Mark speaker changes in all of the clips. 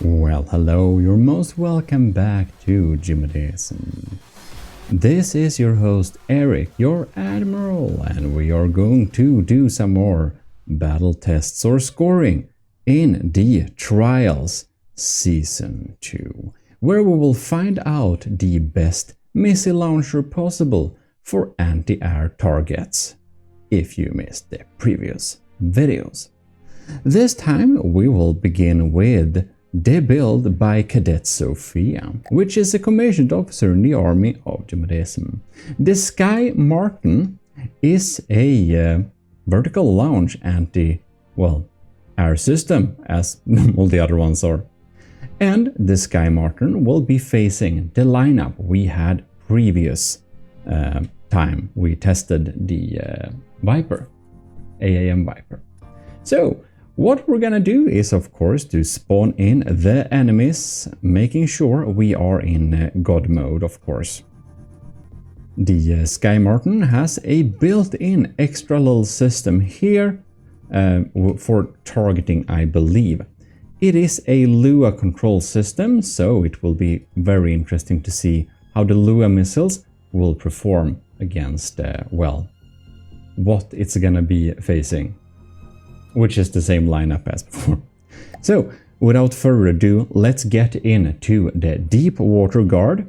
Speaker 1: Well, hello, you're most welcome back to Gmodism. This is your host Eric, your admiral, and we are going to do some more battle tests or scoring in the Trials Season 2, where we will find out the best missile launcher possible for anti-air targets, if you missed the previous videos. This time we will begin with the build by Cadet Sophia, which is a commissioned officer in the Army of Gmodism. The SkyMarten is a vertical launch air system, as all the other ones are. And the SkyMarten will be facing the lineup we had previous time we tested the Viper, AAM Viper. So what we're gonna do is, of course, to spawn in the enemies, making sure we are in God mode, of course. The SkyMarten has a built-in extra little system here for targeting, I believe. It is a Lua control system, so it will be very interesting to see how the Lua missiles will perform against, what it's gonna be facing. Which is the same lineup as before. So, without further ado, let's get into the deep water guard,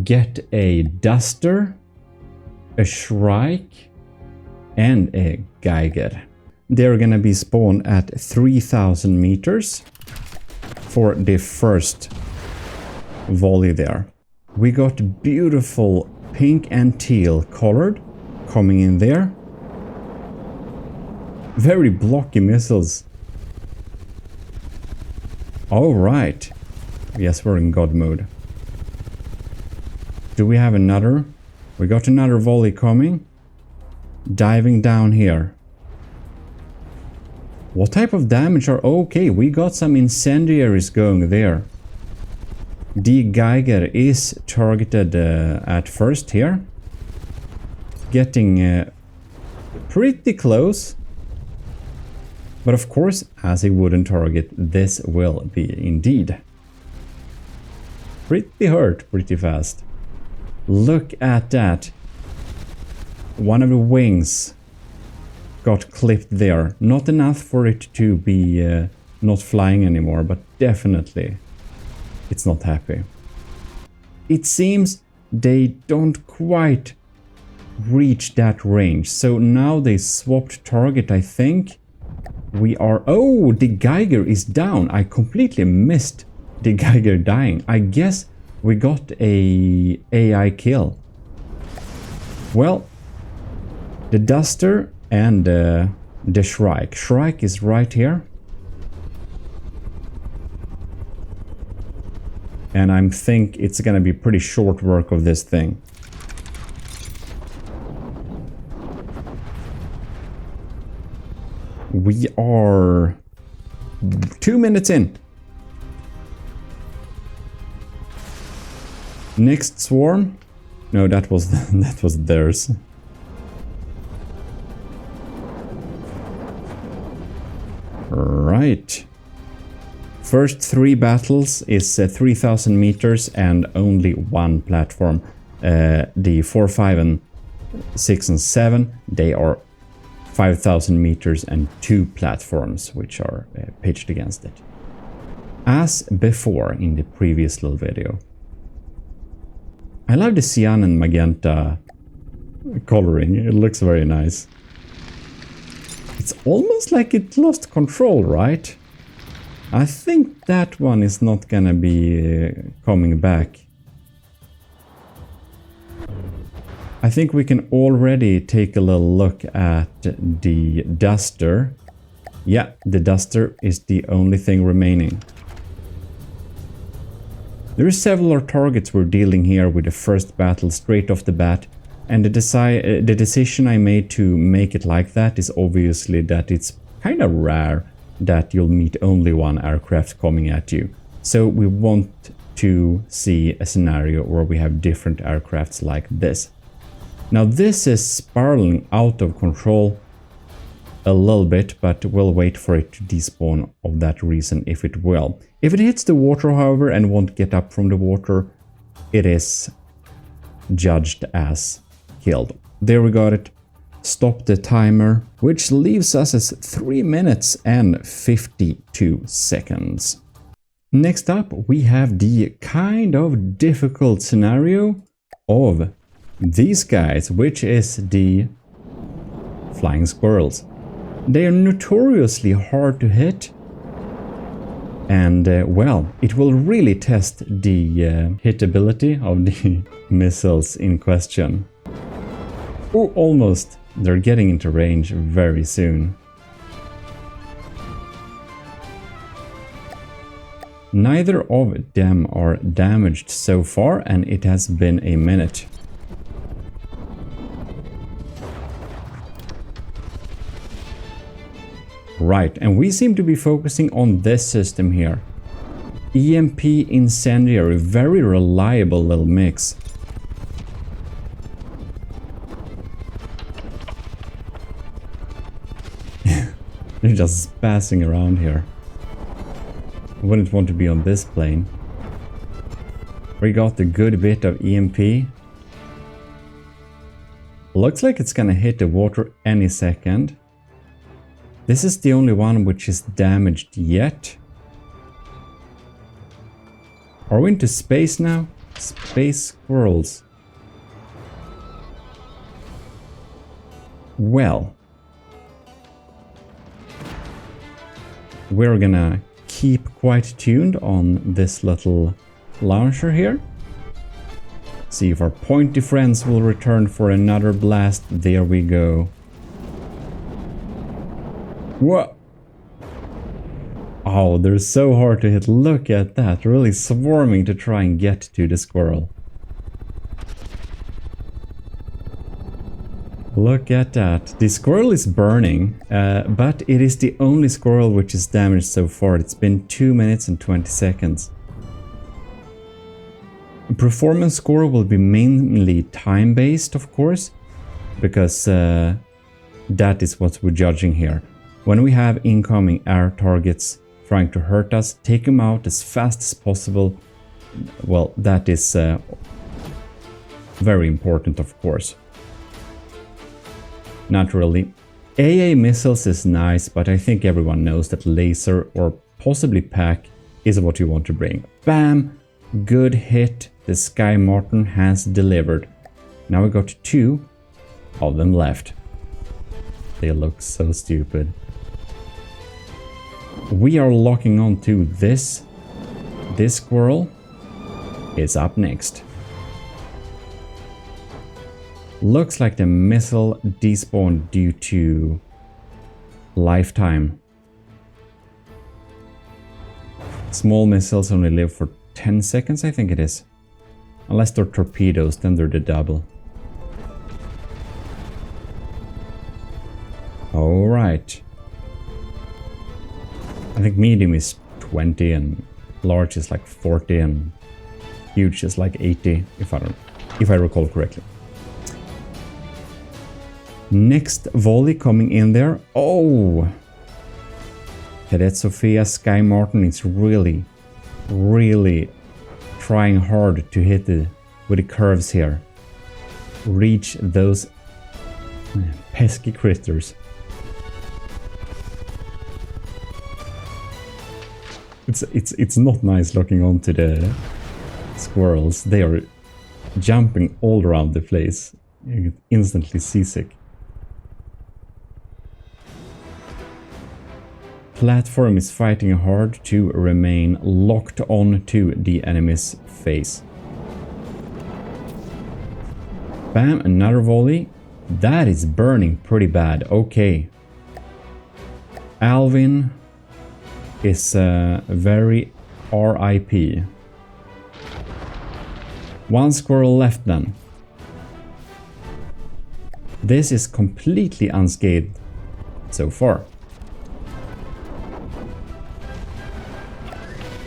Speaker 1: get a duster, a shrike, and a Geiger. They're gonna be spawned at 3000 meters for the first volley there. We got beautiful pink and teal colored coming in there. Very blocky missiles. Alright. Yes, we're in God mode. Do we have another? We got another volley coming. Diving down here. What type of damage are... Okay, we got some incendiaries going there. The Geiger is targeted at first here. Getting pretty close. But of course, as a wooden target, this will be indeed pretty hurt pretty fast. Look at that. One of the wings got clipped there. Not enough for it to be not flying anymore, but definitely it's not happy. It seems they don't quite reach that range. So now they swapped target, I think. We are... Oh, the Geiger is down. I completely missed the Geiger dying. I guess we got a AI kill. Well, the duster and the shrike. Shrike is right here. And I think it's gonna be pretty short work of this thing. We are 2 minutes in. Next swarm. No, that was theirs. Right. First 3 battles is 3000 meters and only 1 platform. The 4, 5, and 6 and 7, they are 5,000 meters and 2 platforms, which are pitched against it. As before in the previous little video. I love the cyan and magenta coloring, it looks very nice. It's almost like it lost control, right? I think that one is not gonna be coming back. I think we can already take a little look at the duster. Yeah, the duster is the only thing remaining. There are several targets we're dealing here with the first battle straight off the bat. And the decision I made to make it like that is obviously that it's kind of rare that you'll meet only 1 aircraft coming at you. So we want to see a scenario where we have different aircrafts like this. Now this is spiraling out of control. a little bit, but we'll wait for it to despawn of that reason if it will. If it hits the water, however, and won't get up from the water, it is judged as killed. There we got it. Stop the timer, which leaves us as 3 minutes and 52 seconds. Next up, we have the kind of difficult scenario of these guys, which is the flying squirrels. They are notoriously hard to hit, and well, it will really test the hitability of the missiles in question. Oh, almost. They're getting into range very soon. Neither of them are damaged so far, and it has been a minute. Right, and we seem to be focusing on this system here. EMP incendiary, very reliable little mix. They're just spazzing around here. I wouldn't want to be on this plane. We got a good bit of EMP. Looks like it's gonna hit the water any second. This is the only one which is damaged yet. Are we into space now? Space squirrels. Well, we're gonna keep quite tuned on this little launcher here. See if our pointy friends will return for another blast. There we go. What? Oh, they're so hard to hit. Look at that. Really swarming to try and get to the squirrel. Look at that. The squirrel is burning, but it is the only squirrel which is damaged so far. It's been 2 minutes and 20 seconds. Performance score will be mainly time-based, of course, because that is what we're judging here. When we have incoming air targets trying to hurt us, take them out as fast as possible. Well, that is very important, of course. Naturally, AA missiles is nice, but I think everyone knows that laser or possibly pack is what you want to bring. Bam! Good hit. The SkyMarten has delivered. Now we got 2 of them left. They look so stupid. We are locking on to this. This squirrel is up next. Looks like the missile despawned due to lifetime. Small missiles only live for 10 seconds, I think it is. Unless they're torpedoes, then they're the double. Alright. I think medium is 20 and large is like 40 and huge is like 80, if I recall correctly. Next volley coming in there. Oh! Cadet Sophia SkyMarten is really trying hard to hit with the curves here. Reach those pesky critters. It's not nice looking onto the squirrels. They are jumping all around the place. You get instantly seasick. Platform is fighting hard to remain locked on to the enemy's face. Bam, another volley. That is burning pretty bad. Okay. Alvin is very RIP. 1 squirrel left then. This is completely unscathed so far.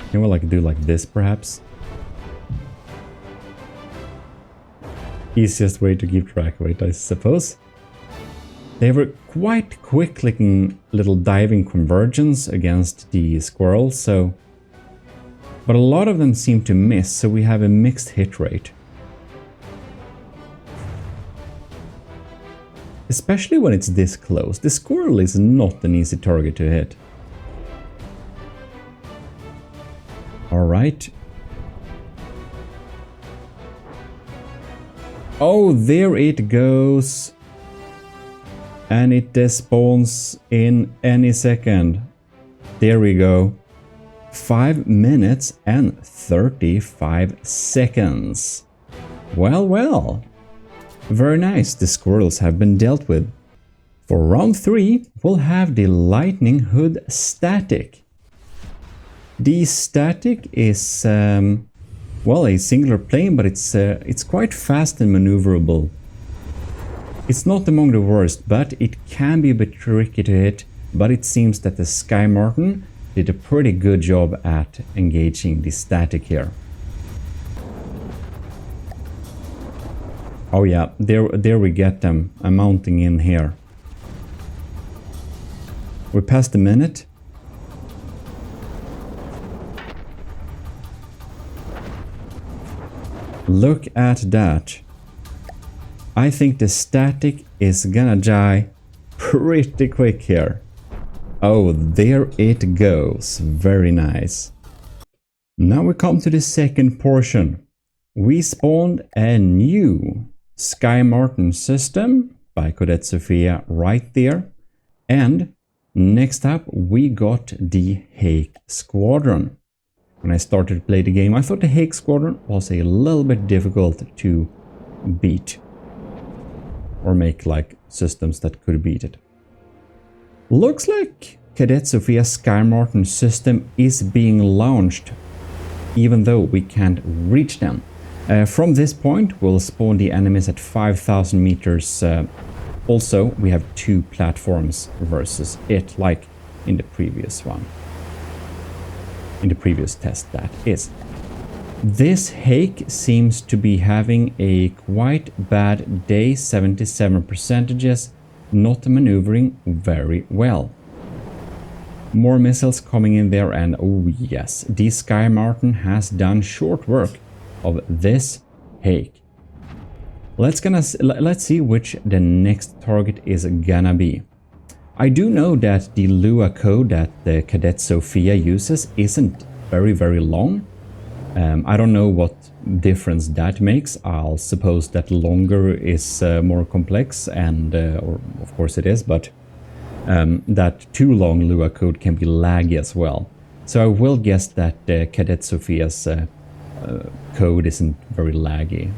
Speaker 1: Can we like do like this perhaps? Easiest way to keep track of it, I suppose. They were quite quick clicking little diving conversions against the squirrels, so... But a lot of them seem to miss, so we have a mixed hit rate. Especially when it's this close. The squirrel is not an easy target to hit. Alright. Oh, there it goes. And it despawns in any second. There we go. 5 minutes and 35 seconds. Well, well. Very nice, the squirrels have been dealt with. For round 3, we'll have the lightning hood static. The static is, well, a singular plane, but it's quite fast and maneuverable. It's not among the worst, but it can be a bit tricky to hit, but it seems that the SkyMarten did a pretty good job at engaging the static here. Oh yeah, there we get them. I'm mounting in here. We're past a minute. Look at that. I think the static is gonna die pretty quick here. Oh, there it goes. Very nice. Now we come to the second portion. We spawned a new SkyMarten system by Cadet Sophia right there. And next up we got the Hake Squadron. When I started to play the game, I thought the Hake Squadron was a little bit difficult to beat. Or make like systems that could beat it. Looks like Cadet Sophia's SkyMarten system is being launched, even though we can't reach them. From this point, we'll spawn the enemies at 5,000 meters. Also, we have 2 platforms versus it, like in the previous one. In the previous test, that is. This Hake seems to be having a quite bad day, 77%, not maneuvering very well. More missiles coming in there, and oh yes, the SkyMarten has done short work of this Hake. Let's see which the next target is gonna be. I do know that the Lua code that the Cadet Sophia uses isn't very long. I don't know what difference that makes. I'll suppose that longer is more complex, and or of course it is, but that too long Lua code can be laggy as well. So I will guess that Cadet Sophia's code isn't very laggy,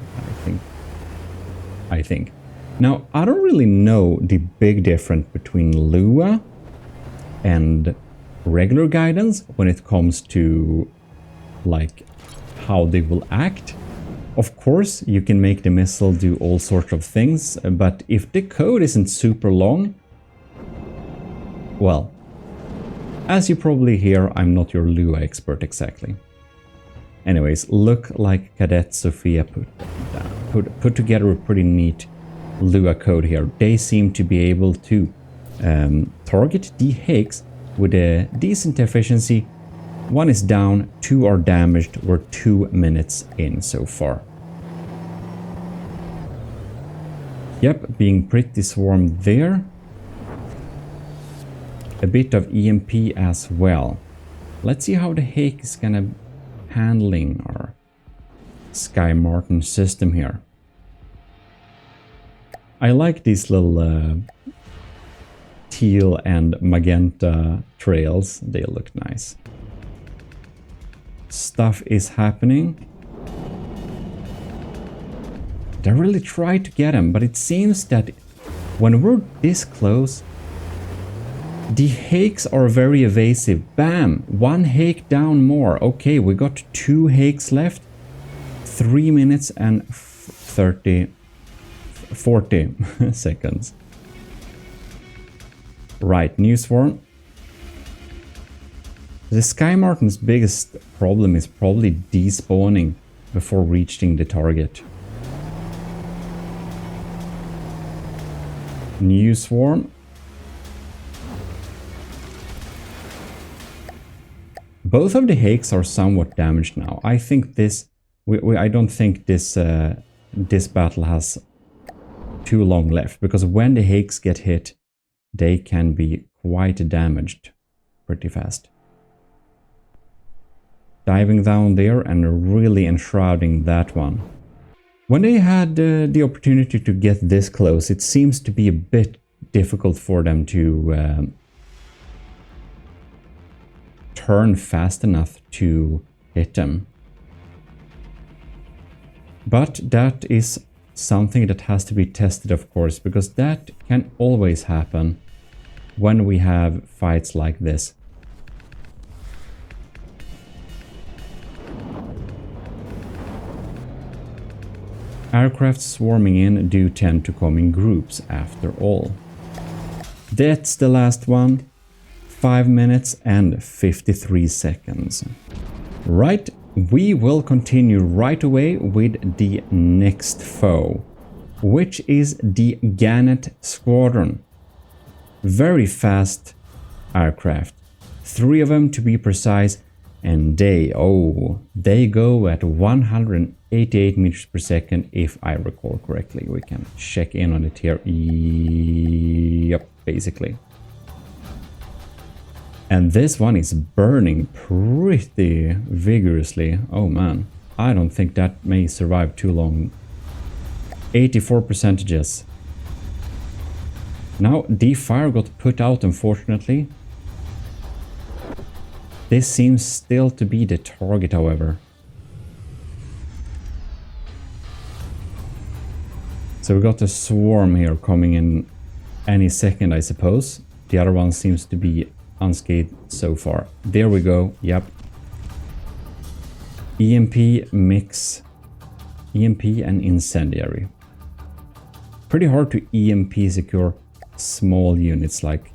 Speaker 1: I think. Now, I don't really know the big difference between Lua and regular guidance when it comes to like how they will act. Of course, you can make the missile do all sorts of things, but if the code isn't super long, well, as you probably hear, I'm not your Lua expert exactly. Anyways, look like Cadet Sophia put together a pretty neat Lua code here. They seem to be able to target the Hakes with a decent efficiency. 1 is down, 2 are damaged. We're 2 minutes in so far. Yep, being pretty swarmed there. A bit of EMP as well. Let's see how the Hake is gonna handling our SkyMarten system here. I like these little teal and magenta trails. They look nice. Stuff is happening. They really try to get him, but it seems that when we're this close, the Hakes are very evasive. Bam! 1 Hake down more. Okay, we got 2 Hakes left. 3 minutes and 40 seconds. Right, new swarm. The SkyMarten's biggest problem is probably despawning before reaching the target. New swarm. Both of the Hakes are somewhat damaged now. I think this... I don't think this this battle has too long left, because when the Hakes get hit, they can be quite damaged pretty fast. Diving down there and really enshrouding that one. When they had the opportunity to get this close, it seems to be a bit difficult for them to turn fast enough to hit them. But that is something that has to be tested, of course, because that can always happen when we have fights like this. Aircraft swarming in do tend to come in groups after all. That's the last one. 5 minutes and 53 seconds. Right, we will continue right away with the next foe, which is the Gannet Squadron. Very fast aircraft. 3 of them to be precise, and they go at 188 meters per second if I recall correctly. We can check in on it here. Yep, basically. And this one is burning pretty vigorously. Oh man, I don't think that may survive too long. 84%. Now the fire got put out, unfortunately. This seems still to be the target, however. So we got a swarm here coming in any second, I suppose. The other one seems to be unscathed so far. There we go. Yep. EMP mix. EMP and incendiary. Pretty hard to EMP secure small units like,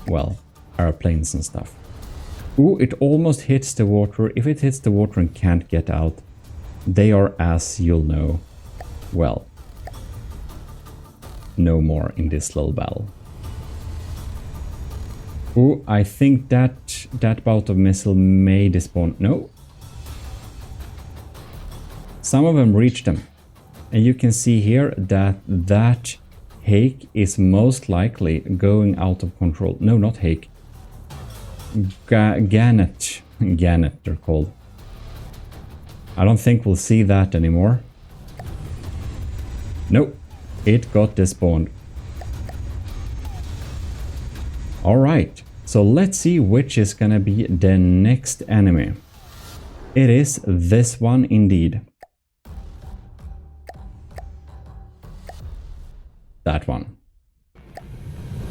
Speaker 1: well, airplanes and stuff. Ooh, it almost hits the water. If it hits the water and can't get out, they are, as you'll know, well, no more in this little battle. Ooh, I think that bout of missile may despawn. No. Some of them reached them. And you can see here that that Hake is most likely going out of control. No, not Hake. Gannet. Gannet, they're called. I don't think we'll see that anymore. Nope. It got despawned. Alright, so let's see which is gonna be the next enemy. It is this one indeed. That one.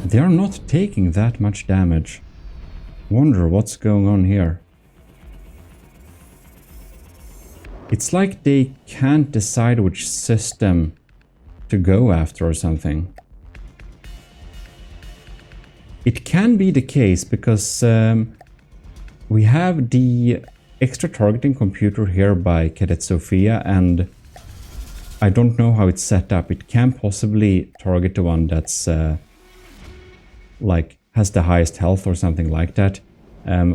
Speaker 1: They are not taking that much damage. Wonder what's going on here. It's like they can't decide which system to go after or something. It can be the case because we have the extra targeting computer here by Cadet Sophia, and I don't know how it's set up. It can possibly target the one that's like has the highest health or something like that.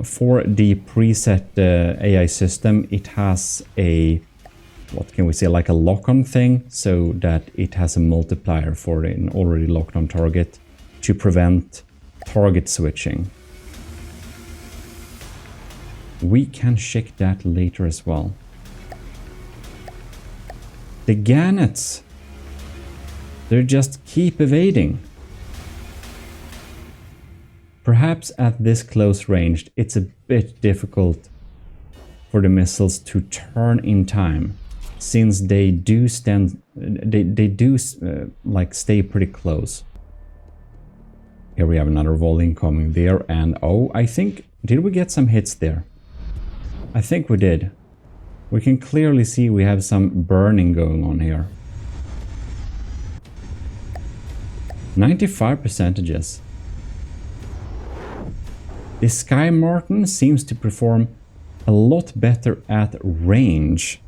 Speaker 1: For the preset AI system, it has a, what can we say, like a lock-on thing, so that it has a multiplier for an already locked-on target to prevent target switching. We can check that later as well. The Gannets, they just keep evading. Perhaps at this close range, it's a bit difficult for the missiles to turn in time, since they do like stay pretty close. Here we have another volley coming there, and oh, I think, did we get some hits there? I think we did. We can clearly see we have some burning going on here. 95%. The SkyMarten seems to perform a lot better at range.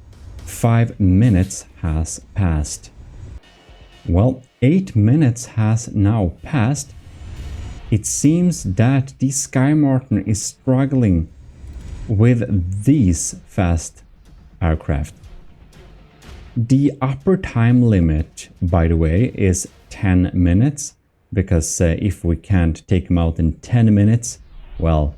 Speaker 1: 5 minutes has passed. Well, 8 minutes has now passed. It seems that the SkyMarten is struggling with these fast aircraft. The upper time limit, by the way, is 10 minutes, because if we can't take them out in 10 minutes, well,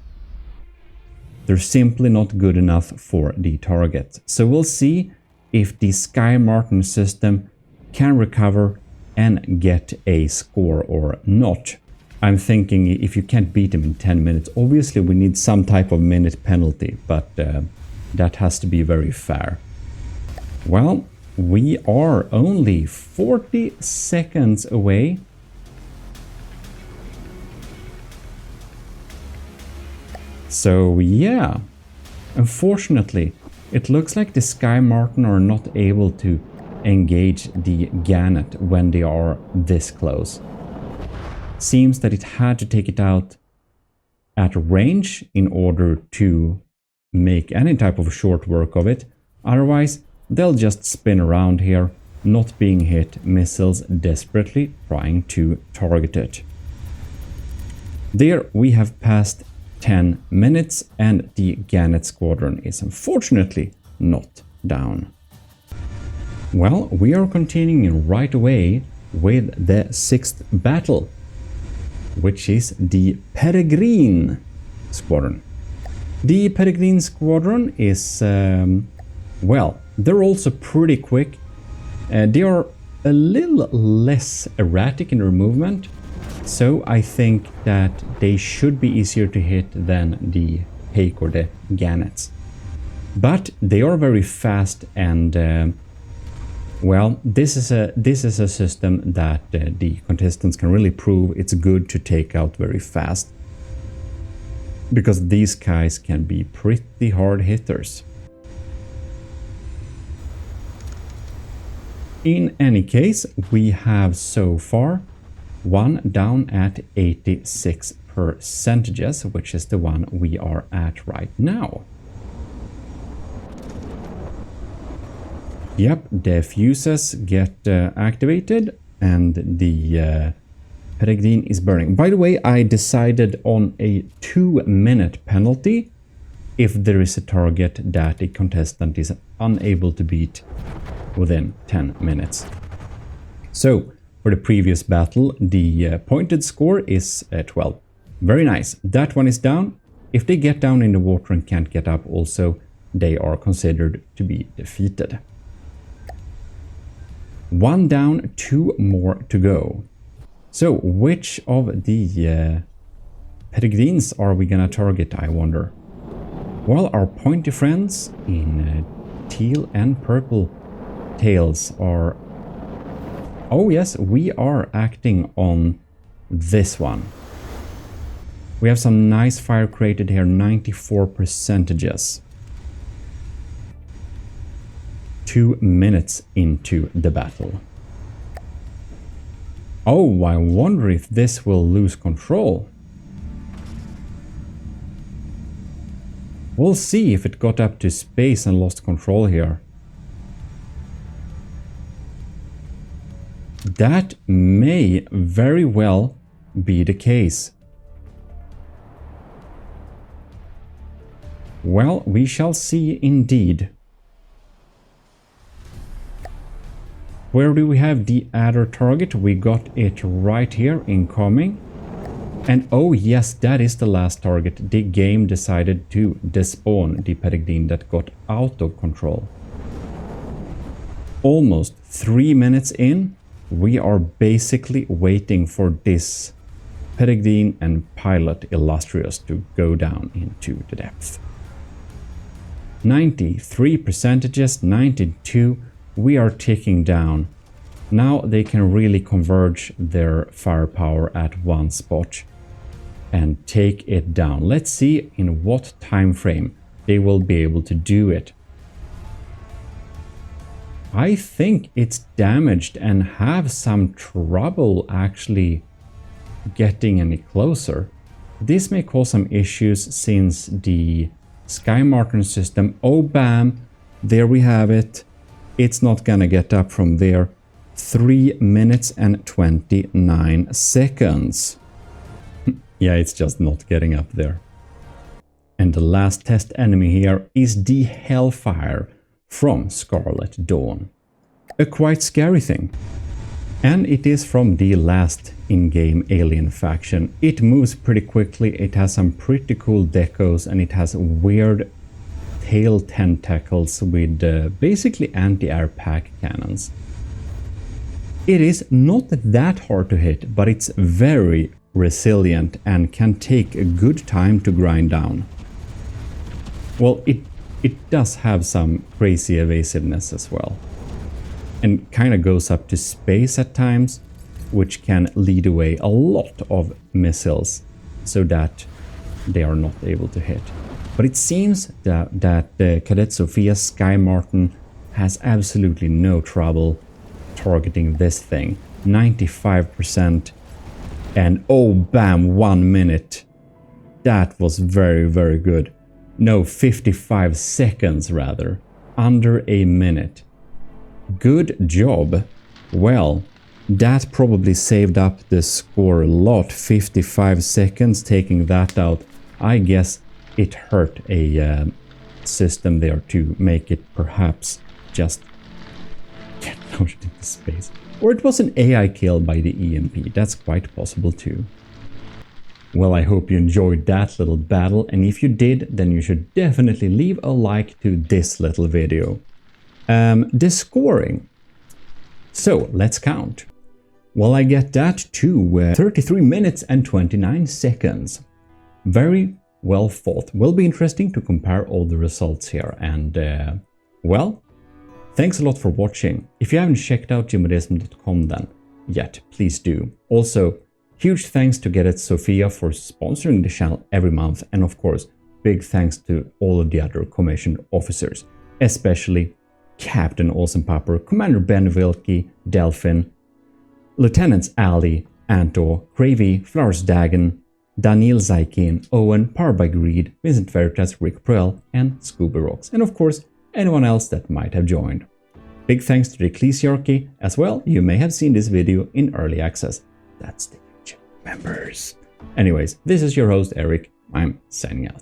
Speaker 1: they're simply not good enough for the target. So we'll see if the SkyMarten system can recover and get a score or not. I'm thinking if you can't beat them in 10 minutes, obviously we need some type of minute penalty, but that has to be very fair. Well, we are only 40 seconds away. So yeah, unfortunately, it looks like the SkyMarten are not able to engage the Gannet when they are this close. Seems that it had to take it out at range in order to make any type of short work of it. Otherwise, they'll just spin around here, not being hit, missiles desperately trying to target it. There we have passed 10 minutes and the Gannet squadron is unfortunately not down. Well, we are continuing right away with the 6th battle, which is the Peregrine Squadron. The Peregrine Squadron is, well, they're also pretty quick. They are a little less erratic in their movement, so I think that they should be easier to hit than the Hake or the Gannets. But they are very fast and well, this is a system that the contestants can really prove it's good to take out very fast, because these guys can be pretty hard hitters. In any case, we have so far one down at 86%, which is the one we are at right now. Yep, the fuses get activated and the Peregrine is burning. By the way, I decided on a 2-minute penalty if there is a target that a contestant is unable to beat within 10 minutes. So, for the previous battle, the pointed score is 12. Very nice. That one is down. If they get down in the water and can't get up also, they are considered to be defeated. 1 down, 2 more to go. So, which of the Peregrines are we gonna target, I wonder? Well, our pointy friends in teal and purple tails are... Oh yes, we are acting on this one. We have some nice fire created here, 94%. 2 minutes into the battle. Oh, I wonder if this will lose control. We'll see if it got up to space and lost control here. That may very well be the case. Well, we shall see indeed. Where do we have the adder target? We got it right here, incoming. And oh yes, that is the last target. The game decided to despawn the Peregrine that got out of control. Almost 3 minutes in, we are basically waiting for this Peregrine and pilot Illustrious to go down into the depth. 93%, 92%. We are ticking down. Now they can really converge their firepower at one spot and take it down. Let's see in what time frame they will be able to do it. I think it's damaged and have some trouble actually getting any closer. This may cause some issues since the SkyMarten system, oh bam, there we have it. It's not gonna get up from there. 3 minutes and 29 seconds. Yeah, it's just not getting up there. And the last test enemy here is the Hellfire from Scarlet Dawn. A quite scary thing. And it is from the last in-game alien faction. It moves pretty quickly, it has some pretty cool decos, and it has weird tail tentacles with basically anti-air pack cannons. It is not that hard to hit, but it's very resilient and can take a good time to grind down. Well, it does have some crazy evasiveness as well. And kind of goes up to space at times, which can lead away a lot of missiles so that they are not able to hit. But it seems that Cadet Sophia's SkyMarten has absolutely no trouble targeting this thing. 95%, and oh bam, 1 minute. That was very, very good. No, 55 seconds rather. Under a minute. Good job. Well, that probably saved up the score a lot. 55 seconds taking that out. I guess it hurt a system there to make it perhaps just get launched into space. Or it was an AI kill by the EMP. That's quite possible too. Well, I hope you enjoyed that little battle, and if you did, then you should definitely leave a like to this little video. The scoring. So, let's count. Well, I get that to 33 minutes and 29 seconds. Very well fought. Will be interesting to compare all the results here, and well, thanks a lot for watching. If you haven't checked out Gmodism.com then yet, please do. Also, huge thanks to Cadet Sophia for sponsoring the channel every month, and of course, big thanks to all of the other commissioned officers, especially Captain Awesome Pupper, Commander Ben Wilkie, Delphin, Lieutenants Ali, Anto, Gravy, Flowers Dagon, Daniel Zaikin, Owen, Powered by Greed, Vincent Veritas, Rick Proel, and Scooby Rocks, and of course, anyone else that might have joined. Big thanks to the Ecclesiarchy as well. You may have seen this video in early access. That's the members. Anyways, this is your host Eric. I'm signing out.